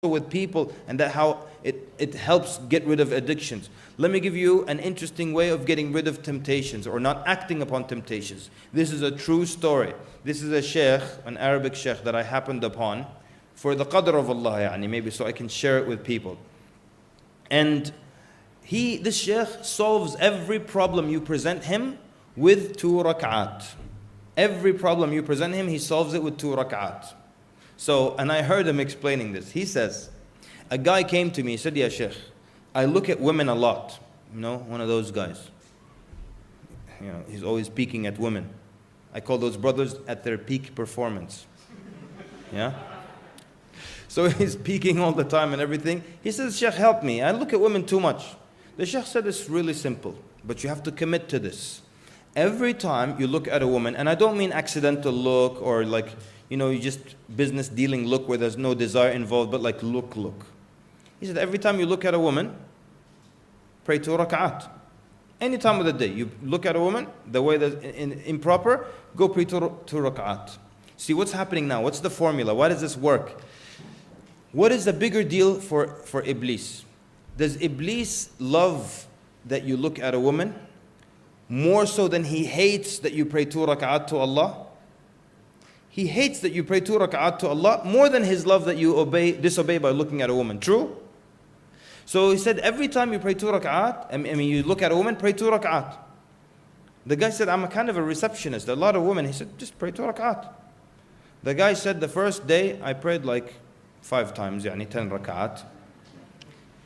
with people, and that how it helps get rid of addictions. Let me give you an interesting way of getting rid of temptations or not acting upon temptations. This is a true story. This is a sheikh, an Arabic sheikh that I happened upon for the qadr of Allah, maybe so I can share it with people. And this sheikh solves every problem you present him with 2 rak'at. Every problem you present him, he solves it with 2 rak'at. So, and I heard him explaining this. He says, a guy came to me, he said, "Ya Sheikh, I look at women a lot." One of those guys. He's always peeking at women. I call those brothers at their peak performance. Yeah? So he's peeking all the time and everything. He says, "Sheikh, help me. I look at women too much." The Sheikh said, "It's really simple, but you have to commit to this. Every time you look at a woman," and I don't mean accidental look or you just business dealing look where there's no desire involved, but like look. He said, every time you look at a woman, pray 2 rak'at. Any time of the day, you look at a woman, the way that's improper, go pray 2 rak'at. See what's happening now. What's the formula? Why does this work? What is the bigger deal for Iblis? Does Iblis love that you look at a woman more so than he hates that you pray 2 rak'at to Allah? He hates that you pray 2 rak'at to Allah more than his love that you disobey by looking at a woman. True? So he said, every time you pray 2 rak'at, you look at a woman, pray 2 rak'at. The guy said, "I'm a kind of a receptionist. A lot of women." He said, "Just pray 2 rak'at." The guy said, the first day I prayed like 5 times, 10 rak'at.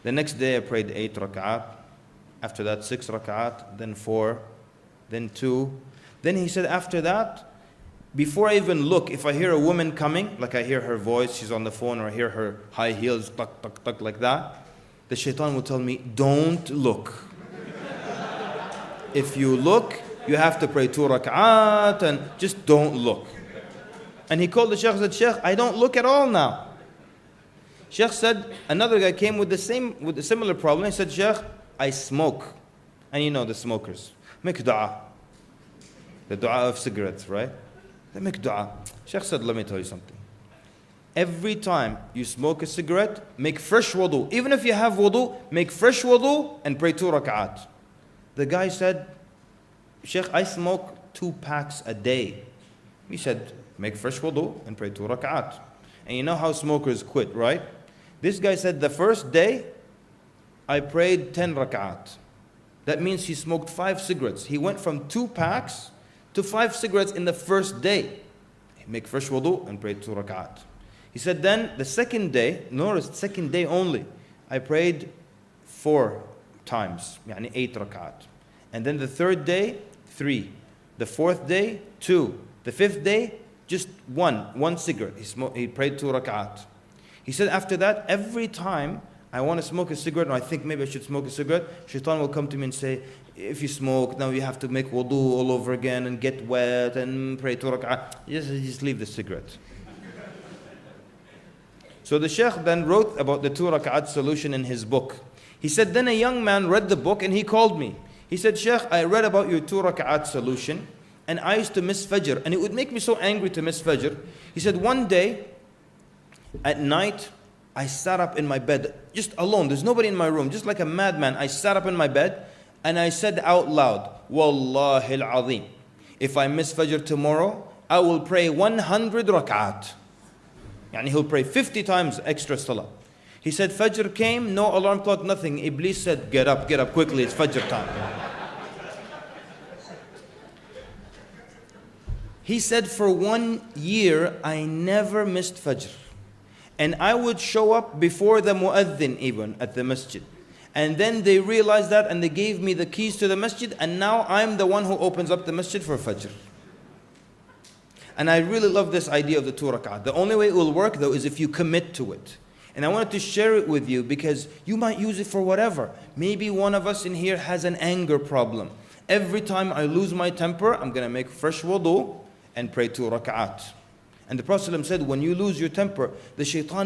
The next day I prayed 8 rak'at. After that 6 rak'at, then 4, then 2. Then he said, after that, before I even look, if I hear a woman coming, like I hear her voice, she's on the phone, or I hear her high heels, tuck, tuck, tuck, like that, the shaitan will tell me, "Don't look." If you look, you have to pray 2 rak'at, and just don't look. And he called the sheikh and said, "Sheikh, I don't look at all now." Sheikh said, another guy came with a similar problem. He said, "Sheikh, I smoke." And the smokers. Make dua. The dua of cigarettes, right? They make dua. Sheikh said, "Let me tell you something. Every time you smoke a cigarette, make fresh wudu. Even if you have wudu, make fresh wudu and pray 2 rak'at. The guy said, "Sheikh, I smoke 2 packs a day." He said, "Make fresh wudu and pray 2 rak'at. And you know how smokers quit, right? This guy said, the first day, I prayed 10 rak'at. That means he smoked 5 cigarettes. He went from 2 packs to 5 cigarettes in the first day. Make fresh wudu and pray 2 rak'at. He said, then the second day, notice second day only, I prayed 4 times, 8 rak'at. And then the third day, 3. The fourth day, 2. The fifth day, just 1 cigarette. He prayed 2 rak'at. He said, after that, every time I want to smoke a cigarette, and I think maybe I should smoke a cigarette, shaitan will come to me and say, if you smoke, now you have to make wudu all over again and get wet and pray 2 rak'at. Just leave the cigarette. So the sheikh then wrote about the 2 rak'at solution in his book. He said, then a young man read the book and he called me. He said, "Sheikh, I read about your 2 rak'at solution and I used to miss Fajr, and it would make me so angry to miss Fajr." He said, one day at night, I sat up in my bed, just alone. There's nobody in my room, just like a madman. I sat up in my bed and I said out loud, "Wallahi al-azim, if I miss Fajr tomorrow, I will pray 100 rak'at." He'll pray 50 times extra salah. He said, Fajr came, no alarm clock, nothing. Iblis said, get up quickly, it's Fajr time. He said, for 1 year, I never missed Fajr. And I would show up before the mu'adhin even at the masjid. And then they realized that and they gave me the keys to the masjid, and now I'm the one who opens up the masjid for Fajr. And I really love this idea of the 2 rak'at. The only way it will work though is if you commit to it. And I wanted to share it with you because you might use it for whatever. Maybe one of us in here has an anger problem. Every time I lose my temper, I'm going to make fresh wudu and pray 2 rak'at. And the Prophet ﷺ said, when you lose your temper, the shaitan